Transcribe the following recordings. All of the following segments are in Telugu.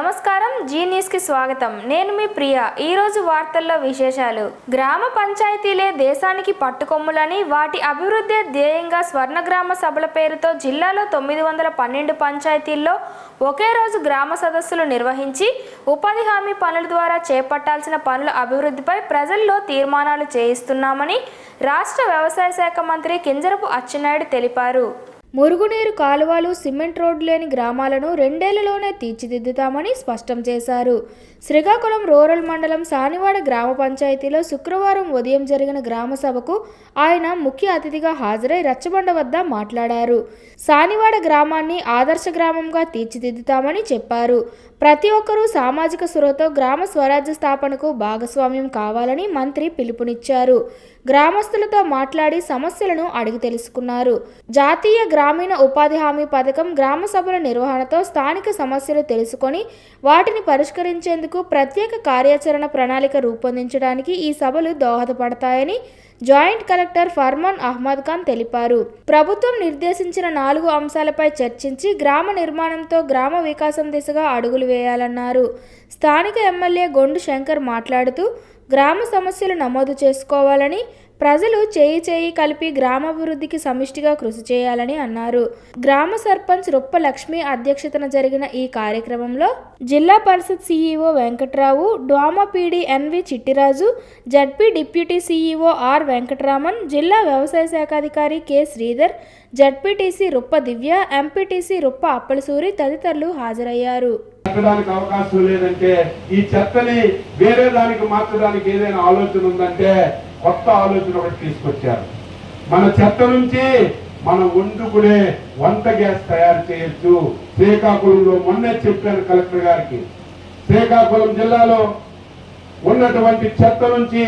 నమస్కారం, జీ న్యూస్ కి స్వాగతం. నేను మీ ప్రియా. ఈ రోజు వార్తల్లో విశేషాలు. గ్రామ పంచాయతీలే దేశానికి పట్టుకొమ్ములని, వాటి అభివృద్ధి ధ్యేయంగా స్వర్ణ గ్రామ సభల పేరుతో జిల్లాలో 912 పంచాయతీల్లో ఒకే రోజు గ్రామ సదస్సులు నిర్వహించి ఉపాధి హామీ పనుల ద్వారా చేపట్టాల్సిన పనుల అభివృద్ధిపై ప్రజల్లో తీర్మానాలు చేయిస్తున్నామని రాష్ట్ర వ్యవసాయ శాఖ మంత్రి కింజరపు అచ్చెన్నాయుడు తెలిపారు. మురుగునీరు కాలువలు, సిమెంట్ రోడ్డు లేని గ్రామాలను 2 ఏళ్లలోనే తీర్చిదిద్దుతామని స్పష్టం చేశారు. శ్రీకాకుళం రూరల్ మండలం సానివాడ గ్రామ పంచాయతీలో శుక్రవారం ఉదయం జరిగిన గ్రామ సభకు ఆయన ముఖ్య అతిథిగా హాజరై రచ్చబండ వద్ద మాట్లాడారు. సానివాడ గ్రామాన్ని ఆదర్శ గ్రామంగా తీర్చిదిద్దుతామని చెప్పారు. ప్రతి ఒక్కరూ సామాజిక స్పృహతో గ్రామ స్వరాజ్య స్థాపనకు భాగస్వామ్యం కావాలని మంత్రి పిలుపునిచ్చారు. గ్రామస్తులతో మాట్లాడి సమస్యలను అడిగి తెలుసుకున్నారు. జాతీయ గ్రామీణ ఉపాధి హామీ పథకం గ్రామ సభల నిర్వహణతో స్థానిక సమస్యలు తెలుసుకొని వాటిని పరిష్కరించేందుకు ప్రత్యేక కార్యాచరణ ప్రణాళిక రూపొందించడానికి ఈ సభలు దోహదపడతాయని జాయింట్ కలెక్టర్ ఫర్మాన్ అహ్మద్ ఖాన్ తెలిపారు. ప్రభుత్వం నిర్దేశించిన 4 అంశాలపై చర్చించి గ్రామ నిర్మాణంతో గ్రామ వికాసం దిశగా అడుగులు వేయాలన్నారు. స్థానిక ఎమ్మెల్యే గొండు శంకర్ మాట్లాడుతూ గ్రామ సమస్యలు నమోదు చేసుకోవాలని, ప్రజలు చేయి కలిపి గ్రామాభివృద్ధికి సమిష్టిగా కృషి చేయాలని అన్నారు. గ్రామ సర్పంచ్ రొప్ప లక్ష్మి అధ్యక్షతన జరిగిన ఈ కార్యక్రమంలో Zilla Parishad CEO Venkatrao, DWAMA PD NV Chittiraju, ZP deputy CEO R Venkataraman, జిల్లా వ్యవసాయ శాఖాధికారి K Sridhar, ZPTC Roppa Divya, MPTC Roppa Appalasuri తదితరులు హాజరయ్యారు. అవకాశం లేదంటే ఈ చెత్తని వేరే దానికి మార్చడానికి ఏదైనా ఆలోచన ఉందంటే కొత్త ఆలోచన ఒకటి తీసుకొచ్చారు. మన చెత్త నుంచి మనం వండుకునే వంట గ్యాస్ తయారు చేయొచ్చు. శ్రీకాకుళంలో మొన్నే చెప్పాను కలెక్టర్ గారికి, శ్రీకాకుళం జిల్లాలో ఉన్నటువంటి చెత్త నుంచి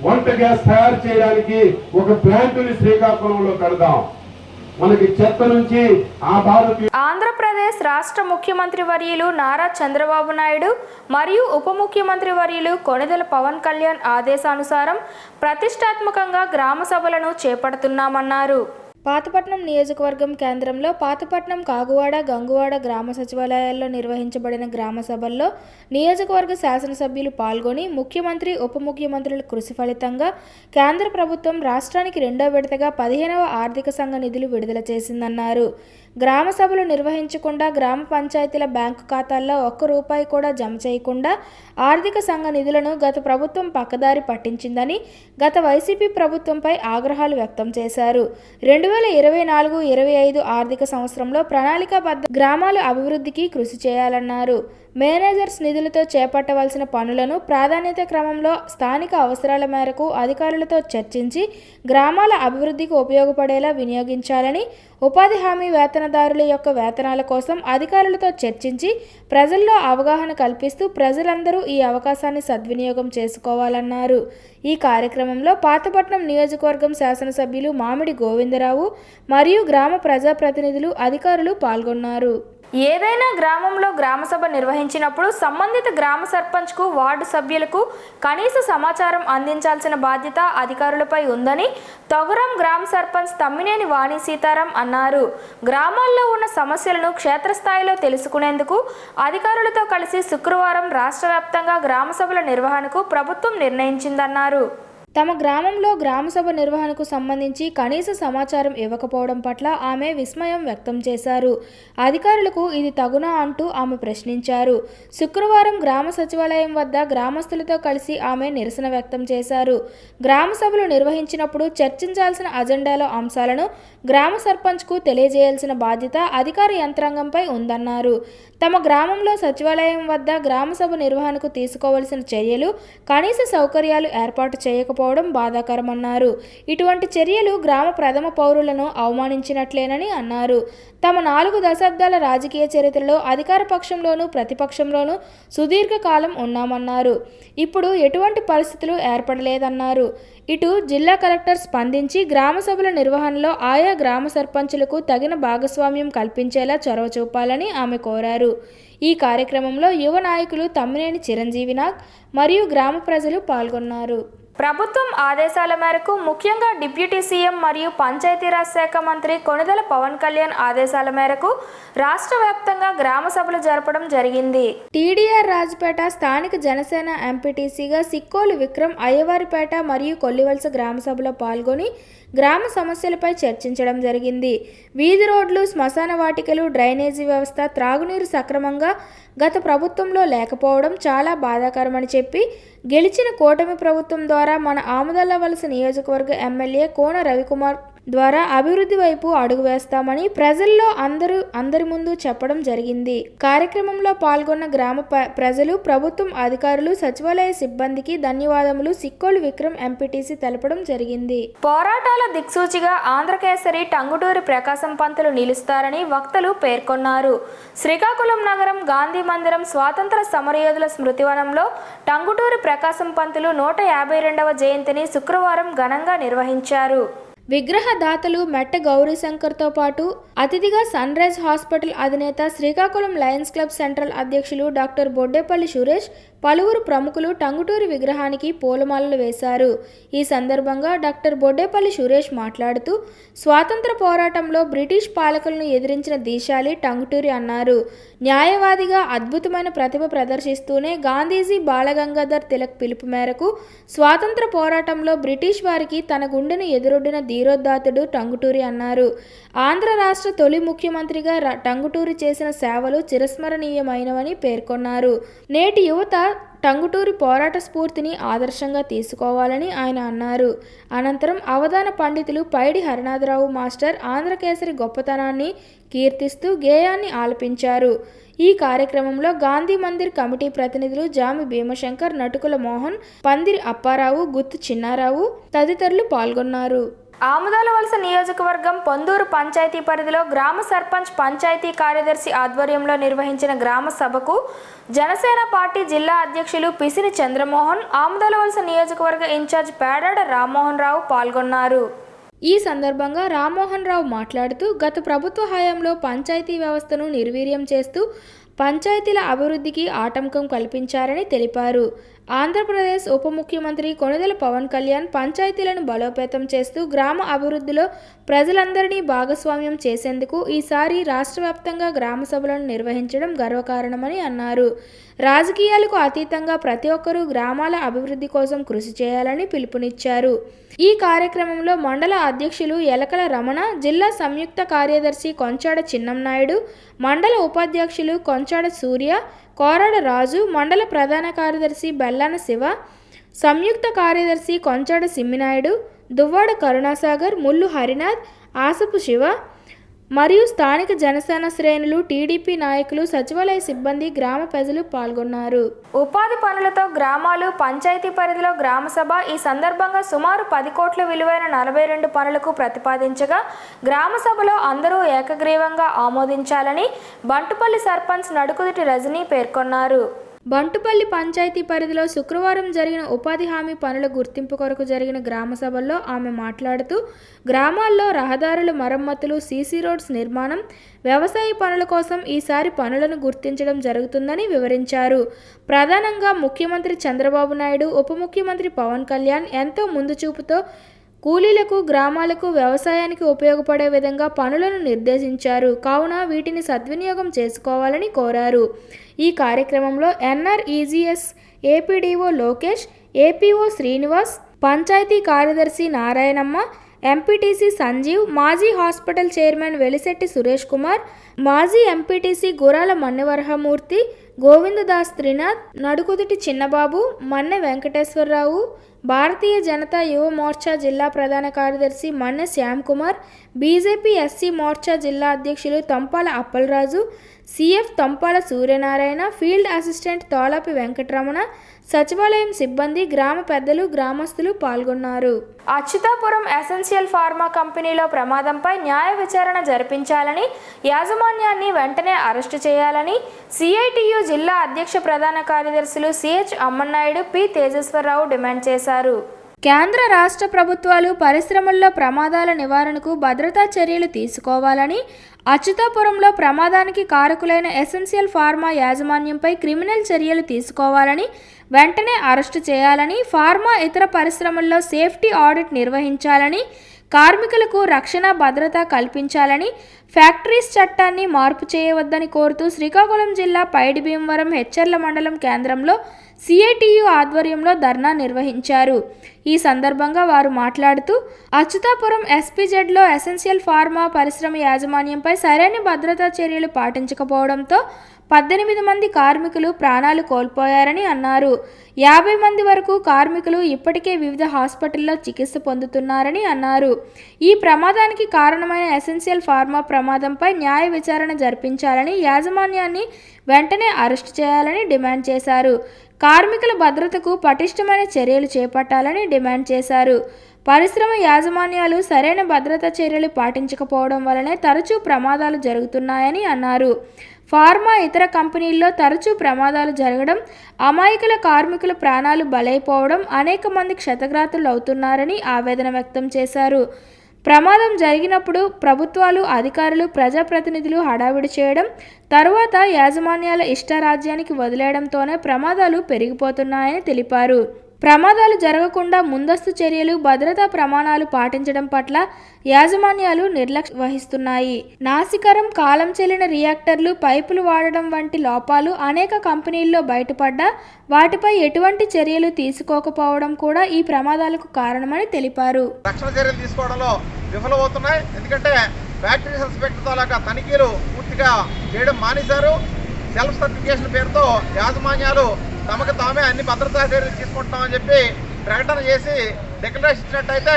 వంట గ్యాస్ తయారు చేయడానికి ఒక ప్లాంట్ని శ్రీకాకుళంలో కడదాం. మనకి చెత్త నుంచి ఆంధ్రప్రదేశ్ రాష్ట్ర ముఖ్యమంత్రి వర్యులు నారా చంద్రబాబు నాయుడు మరియు ఉప ముఖ్యమంత్రి వర్యులు కొణిదెల పవన్ కళ్యాణ్ ఆదేశానుసారం ప్రతిష్టాత్మకంగా గ్రామ సభలను చేపడుతున్నామన్నారు. పాతపట్నం నియోజకవర్గం కేంద్రంలో పాతపట్నం, కాగువాడ, గంగువాడ గ్రామ సచివాలయాల్లో నిర్వహించబడిన గ్రామ సభల్లో నియోజకవర్గ శాసనసభ్యులు పాల్గొని ముఖ్యమంత్రి, ఉప ముఖ్యమంత్రుల కృషి ఫలితంగా కేంద్ర ప్రభుత్వం రాష్ట్రానికి 2వ విడతగా 15వ ఆర్థిక సంఘ నిధులు విడుదల చేసిందన్నారు. గ్రామ సభలు నిర్వహించకుండా గ్రామ పంచాయతీల బ్యాంకు ఖాతాల్లో ₹1 కూడా జమ చేయకుండా ఆర్థిక సంఘ నిధులను గత ప్రభుత్వం పక్కదారి పట్టించిందని గత వైసీపీ ప్రభుత్వంపై ఆగ్రహాలు వ్యక్తం చేశారు. 2024-25 ఆర్థిక సంవత్సరంలో ప్రణాళికాబద్ధ గ్రామాల అభివృద్ధికి కృషి చేయాలన్నారు. మేనేజర్స్ నిధులతో చేపట్టవలసిన పనులను ప్రాధాన్యత క్రమంలో స్థానిక అవసరాల మేరకు అధికారులతో చర్చించి గ్రామాల అభివృద్ధికి ఉపయోగపడేలా వినియోగించాలని, ఉపాధి హామీ వేతనదారుల యొక్క వేతనాల కోసం అధికారులతో చర్చించి ప్రజల్లో అవగాహన కల్పిస్తూ ప్రజలందరూ ఈ అవకాశాన్ని సద్వినియోగం చేసుకోవాలన్నారు. ఈ కార్యక్రమంలో పాతపట్నం నియోజకవర్గం శాసనసభ్యులు మామిడి గోవిందరావు మరియు గ్రామ ప్రజాప్రతినిధులు, అధికారులు పాల్గొన్నారు. ఏదైనా గ్రామంలో గ్రామసభ నిర్వహించినప్పుడు సంబంధిత గ్రామ సర్పంచ్కు, వార్డు సభ్యులకు కనీస సమాచారం అందించాల్సిన బాధ్యత అధికారులపై ఉందని తొగరం గ్రామ సర్పంచ్ తమ్మినేని వాణి సీతారాం అన్నారు. గ్రామాల్లో ఉన్న సమస్యలను క్షేత్రస్థాయిలో తెలుసుకునేందుకు అధికారులతో కలిసి శుక్రవారం రాష్ట్ర వ్యాప్తంగా గ్రామసభల నిర్వహణకు ప్రభుత్వం నిర్ణయించిందన్నారు. తమ గ్రామంలో గ్రామసభ నిర్వహణకు సంబంధించి కనీస సమాచారం ఇవ్వకపోవడం పట్ల ఆమె విస్మయం వ్యక్తం చేశారు. అధికారులకు ఇది తగునా అంటూ ఆమె ప్రశ్నించారు. శుక్రవారం గ్రామ సచివాలయం వద్ద గ్రామస్తులతో కలిసి ఆమె నిరసన వ్యక్తం చేశారు. గ్రామ సభలు నిర్వహించినప్పుడు చర్చించాల్సిన అజెండాలో అంశాలను గ్రామ సర్పంచ్కు తెలియజేయాల్సిన బాధ్యత అధికార యంత్రాంగంపై ఉందన్నారు. తమ గ్రామంలో సచివాలయం వద్ద గ్రామసభ నిర్వహణకు తీసుకోవలసిన చర్యలు, కనీస సౌకర్యాలు ఏర్పాటు చేయకపోవడం బాధాకరమన్నారు. ఇటువంటి చర్యలు గ్రామ ప్రథమ పౌరులను అవమానించినట్లేనని అన్నారు. తమ 4 దశాబ్దాల రాజకీయ చరిత్రలో అధికార పక్షంలోనూ ప్రతిపక్షంలోనూ సుదీర్ఘకాలం ఉన్నామన్నారు. ఇప్పుడు ఎటువంటి పరిస్థితులు ఏర్పడలేదన్నారు. ఇటు జిల్లా కలెక్టర్ స్పందించి గ్రామ సభల నిర్వహణలో ఆయా గ్రామ సర్పంచులకు తగిన భాగస్వామ్యం కల్పించేలా చొరవ చూపాలని ఆమె కోరారు. ఈ కార్యక్రమంలో యువ నాయకులు తమ్మినేని చిరంజీవి నాగ్ మరియు గ్రామ ప్రజలు పాల్గొన్నారు. ప్రభుత్వం ఆదేశాల మేరకు ముఖ్యంగా డిప్యూటీ సీఎం మరియు పంచాయతీరాజ్ శాఖ మంత్రి కొణిదెల పవన్ కళ్యాణ్ ఆదేశాల మేరకు రాష్ట్ర వ్యాప్తంగా గ్రామ సభలు జరపడం జరిగింది. టీడీఆర్ రాజపేట స్థానిక జనసేన ఎంపీటీసీగా సిక్కోలు విక్రమ్ అయ్యవారిపేట మరియు కొల్లివలస గ్రామ సభలో పాల్గొని గ్రామ సమస్యలపై చర్చించడం జరిగింది. వీధి రోడ్లు, శ్మశాన వాటికలు, డ్రైనేజీ వ్యవస్థ, త్రాగునీరు సక్రమంగా గత ప్రభుత్వంలో లేకపోవడం చాలా బాధాకరమని చెప్పి గెలిచిన కూటమి ప్రభుత్వం ద్వారా మన ఆముదలవలస నియోజకవర్గ ఎమ్మెల్యే కోన రవికుమార్ ద్వారా అభివృద్ధి వైపు అడుగు వేస్తామని ప్రజల్లో అందరి ముందు చెప్పడం జరిగింది. కార్యక్రమంలో పాల్గొన్న గ్రామ ప్రజలు, ప్రభుత్వం అధికారులు, సచివాలయ సిబ్బందికి ధన్యవాదములు సిక్కోలు విక్రమ్ ఎంపీటీసీ తెలపడం జరిగింది. పోరాటాల దిక్సూచిగా ఆంధ్రకేసరి టంగుటూరి ప్రకాశం పంతులు నిలుస్తారని వక్తలు పేర్కొన్నారు. శ్రీకాకుళం నగరం గాంధీ మందిరం స్వాతంత్ర సమరయోధుల స్మృతివనంలో టంగుటూరి ప్రకాశం పంతులు 152వ జయంతిని శుక్రవారం ఘనంగా నిర్వహించారు. విగ్రహదాతలు మెట్ట గౌరీశంకర్తో పాటు అతిథిగా సన్ రైజ్ హాస్పిటల్ అధినేత, శ్రీకాకుళం లయన్స్ క్లబ్ సెంట్రల్ అధ్యక్షులు డాక్టర్ బొడ్డేపల్లి సురేష్, పలువురు ప్రముఖులు టంగుటూరి విగ్రహానికి పూలమాలలు వేశారు. ఈ సందర్భంగా డాక్టర్ బొడ్డేపల్లి సురేష్ మాట్లాడుతూ స్వాతంత్ర పోరాటంలో బ్రిటిష్ పాలకులను ఎదిరించిన దీశాలి టంగుటూరి అన్నారు. న్యాయవాదిగా అద్భుతమైన ప్రతిభ ప్రదర్శిస్తూనే గాంధీజీ బాలగంగాధర్ తిలక్ పిలుపు మేరకు స్వాతంత్ర పోరాటంలో బ్రిటిష్ వారికి తన గుండెను ఎదురొడ్డిన ధీరోద్ధాతుడు టంగుటూరి అన్నారు. ఆంధ్ర రాష్ట్ర తొలి ముఖ్యమంత్రిగా టంగుటూరి చేసిన సేవలు చిరస్మరణీయమైనవని పేర్కొన్నారు. నేటి యువత టంగుటూరి పోరాట స్ఫూర్తిని ఆదర్శంగా తీసుకోవాలని ఆయన అన్నారు. అనంతరం అవధాన పండితులు పైడి హరినాథరావు మాస్టర్ ఆంధ్రకేసరి గొప్పతనాన్ని కీర్తిస్తూ గేయాన్ని ఆలపించారు. ఈ కార్యక్రమంలో గాంధీ మందిర్ కమిటీ ప్రతినిధులు జామి భీమశంకర్, నటుకుల మోహన్, పందిరి అప్పారావు, గుత్తు చిన్నారావు తదితరులు పాల్గొన్నారు. ఆముదాలవలస నియోజకవర్గం పొందూరు పంచాయతీ పరిధిలో గ్రామ సర్పంచ్, పంచాయతీ కార్యదర్శి ఆధ్వర్యంలో నిర్వహించిన గ్రామ సభకు జనసేన పార్టీ జిల్లా అధ్యక్షులు పిసిని చంద్రమోహన్, ఆముదాలవలస నియోజకవర్గ ఇన్ఛార్జ్ పేడాడ రామ్మోహన్ రావు పాల్గొన్నారు. ఈ సందర్భంగా రామ్మోహన్ రావు మాట్లాడుతూ గత ప్రభుత్వ హయాంలో పంచాయతీ వ్యవస్థను నిర్వీర్యం చేస్తూ పంచాయతీల అభివృద్ధికి ఆటంకం కల్పించారని తెలిపారు. ఆంధ్రప్రదేశ్ ఉప ముఖ్యమంత్రి కొణిదెల పవన్ కళ్యాణ్ పంచాయతీలను బలోపేతం చేస్తూ గ్రామ అభివృద్ధిలో ప్రజలందరినీ భాగస్వామ్యం చేసేందుకు ఈసారి రాష్ట్ర వ్యాప్తంగా గ్రామ సభలను నిర్వహించడం గర్వకారణమని అన్నారు. రాజకీయాలకు అతీతంగా ప్రతి ఒక్కరూ గ్రామాల అభివృద్ధి కోసం కృషి చేయాలని పిలుపునిచ్చారు. ఈ కార్యక్రమంలో మండల అధ్యక్షులు ఎలకల రమణ, జిల్లా సంయుక్త కార్యదర్శి కొంచాడ చిన్నంనాయుడు, మండల ఉపాధ్యక్షులు కొంచాడ సూర్య, కోరాడ రాజు, మండల ప్రధాన కార్యదర్శి బెల్లాన శివ, సంయుక్త కార్యదర్శి కొంచాడ సిమ్మినాయుడు, దువ్వాడ కరుణాసాగర్, ముల్లు హరినాథ్, ఆసపు శివ మరియు స్థానిక జనసేన శ్రేణులు, టీడీపీ నాయకులు, సచివాలయ సిబ్బంది, గ్రామ ప్రజలు పాల్గొన్నారు. ఉపాధి పనులతో గ్రామాలు, పంచాయతీ పరిధిలో గ్రామ సభ. ఈ సందర్భంగా సుమారు 10 కోట్ల విలువైన 42 పనులకు ప్రతిపాదించగా గ్రామ సభలో అందరూ ఏకగ్రీవంగా ఆమోదించాలని బంటుపల్లి సర్పంచ్ నడుకుదుటి రజనీ పేర్కొన్నారు. బంటుపల్లి పంచాయతీ పరిధిలో శుక్రవారం జరిగిన ఉపాధి హామీ పనుల గుర్తింపు కొరకు జరిగిన గ్రామ సభల్లో ఆమె మాట్లాడుతూ గ్రామాల్లో రహదారుల మరమ్మతులు, సీసీ రోడ్స్ నిర్మాణం, వ్యవసాయ పనుల కోసం ఈసారి పనులను గుర్తించడం జరుగుతుందని వివరించారు. ప్రధానంగా ముఖ్యమంత్రి చంద్రబాబు నాయుడు, ఉప ముఖ్యమంత్రి పవన్ కళ్యాణ్ ఎంతో ముందు చూపుతో కూలీలకు, గ్రామాలకు, వ్యవసాయానికి ఉపయోగపడే విధంగా పనులను నిర్దేశించారు. కావున వీటిని సద్వినియోగం చేసుకోవాలని కోరారు. ఈ కార్యక్రమంలో NREGS APDO Lokesh, APO Srinivas, panchayat కార్యదర్శి నారాయణమ్మ, ఎంపీటీసీ సంజీవ్, మాజీ హాస్పిటల్ చైర్మన్ వెలిశెట్టి సురేష్ కుమార్, మాజీ ఎంపీటీసీ గురాల మన్నవరహమూర్తి, గోవిందదాస్ త్రినాథ్, నడుకుదుటి చిన్నబాబు, మన్నె వెంకటేశ్వరరావు, భారతీయ జనతా యువ మోర్చా జిల్లా ప్రధాన కార్యదర్శి మన్నె శ్యామ్ కుమార్, బీజేపీ ఎస్సీ మోర్చా జిల్లా అధ్యక్షులు Tampala Appalaraju, CF Tampala Suryanarayana, field assistant Tolapi Venkataramana, సచివాలయం సిబ్బంది, గ్రామ పెద్దలు, గ్రామస్తులు పాల్గొన్నారు. అచ్యుతాపురం ఎసెన్షియల్ ఫార్మా కంపెనీలో ప్రమాదంపై న్యాయ విచారణ జరిపించాలని, యాజమాన్యాన్ని వెంటనే అరెస్టు చేయాలని సిఐటియు జిల్లా అధ్యక్ష ప్రధాన కార్యదర్శులు CH Ammannaidu, P Tejeswara Rao demand చేశారు. కేంద్ర రాష్ట్ర ప్రభుత్వాలు పరిశ్రమల్లో ప్రమాదాల నివారణకు భద్రతా చర్యలు తీసుకోవాలని, అచ్యుతాపురంలో ప్రమాదానికి కారకులైన ఎసెన్షియల్ ఫార్మా యాజమాన్యంపై క్రిమినల్ చర్యలు తీసుకోవాలని, వెంటనే అరెస్టు చేయాలని, ఫార్మా ఇతర పరిశ్రమల్లో సేఫ్టీ ఆడిట్ నిర్వహించాలని, కార్మికులకు రక్షణ భద్రత కల్పించాలని, ఫ్యాక్టరీస్ చట్టాన్ని మార్పు చేయవద్దని కోరుతూ శ్రీకాకుళం జిల్లా పైడి భీమవరం హెచ్చర్ల మండలం కేంద్రంలో సిఐటియు ఆధ్వర్యంలో ధర్నా నిర్వహించారు. ఈ సందర్భంగా వారు మాట్లాడుతూ అచ్యుతాపురం ఎస్పీజెడ్లో ఎసెన్షియల్ ఫార్మా పరిశ్రమ యాజమాన్యంపై సరైన భద్రతా చర్యలు పాటించకపోవడంతో 18 మంది కార్మికులు ప్రాణాలు కోల్పోయారని అన్నారు. 50 మంది వరకు కార్మికులు ఇప్పటికే వివిధ హాస్పిటల్లో చికిత్స పొందుతున్నారని అన్నారు. ఈ ప్రమాదానికి కారణమైన ఎసెన్షియల్ ఫార్మా ప్రమాదంపై న్యాయ విచారణ జరిపించాలని, యాజమాన్యాన్ని వెంటనే అరెస్టు చేయాలని డిమాండ్ చేశారు. కార్మికుల భద్రతకు పటిష్టమైన చర్యలు చేపట్టాలని డిమాండ్ చేశారు. పరిశ్రమ యాజమాన్యాలు సరైన భద్రతా చర్యలు పాటించకపోవడం వల్లనే తరచూ ప్రమాదాలు జరుగుతున్నాయని అన్నారు. ఫార్మా ఇతర కంపెనీల్లో తరచూ ప్రమాదాలు జరగడం, అమాయకుల కార్మికుల ప్రాణాలు బలైపోవడం, అనేక మంది క్షతగాత్రులు అవుతున్నారని ఆవేదన వ్యక్తం చేశారు. ప్రమాదం జరిగినప్పుడు ప్రభుత్వాలు, అధికారులు, ప్రజాప్రతినిధులు హడావిడి చేయడం, తరువాత యాజమాన్యాల ఇష్టారాజ్యానికి వదిలేయడంతోనే ప్రమాదాలు పెరిగిపోతున్నాయని తెలిపారు. ప్రమాదాలు జరగకుండా ముందస్తు చర్యలు, భద్రతా ప్రమాణాలు పాటించడం పట్ల యాజమాన్యాలు నిర్లక్ష్యం వహిస్తున్నాయి. నాసికరం, కాలం చెల్లిన రియాక్టర్లు, పైపులు వాడడం వంటి లోపాలు అనేక కంపెనీల్లో బయటపడ్డా వాటిపై ఎటువంటి చర్యలు తీసుకోకపోవడం కూడా ఈ ప్రమాదాలకు కారణమని తెలిపారు. రక్షణ చర్యలు తీసుకోవడంలో విఫలమవుతున్నాయి. ఎందుకంటే ఫ్యాక్టరీ ఇన్స్పెక్టర్ తాలూకా తనిఖీలు పూర్తిగా చేయడం మానేశారు. సెల్ఫ్ సర్టిఫికేషన్ పేరుతో యాజమాన్యాలు తమకు తామే అన్ని భద్రతా చర్యలు తీసుకుంటామని చెప్పి ప్రకటన చేసి డిక్లరేషన్ ఇచ్చినట్టయితే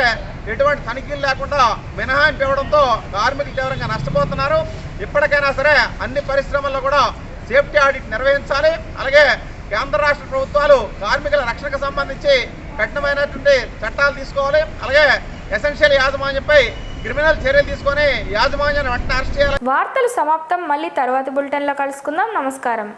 ఎటువంటి తనిఖీలు లేకుండా మినహాయింపు ఇవ్వడంతో కార్మికులు తీవ్రంగా నష్టపోతున్నారు. ఇప్పటికైనా సరే అన్ని పరిశ్రమల్లో కూడా సేఫ్టీ ఆడిట్ నిర్వహించాలి. అలాగే కేంద్ర రాష్ట్ర ప్రభుత్వాలు కార్మికుల రక్షణకు సంబంధించి కఠినమైనటువంటి చట్టాలు తీసుకోవాలి. అలాగే ఎసెన్షియల్ యాజమాన్యంపై క్రిమినల్ చర్యలు తీసుకొని యాజమాన్యాన్ని వెంటనే అరెస్ట్ చేయాలి. వార్తలు సమాప్తం. మళ్ళీ తర్వాత బులెటిన్లో కలుసుకుందాం. నమస్కారం.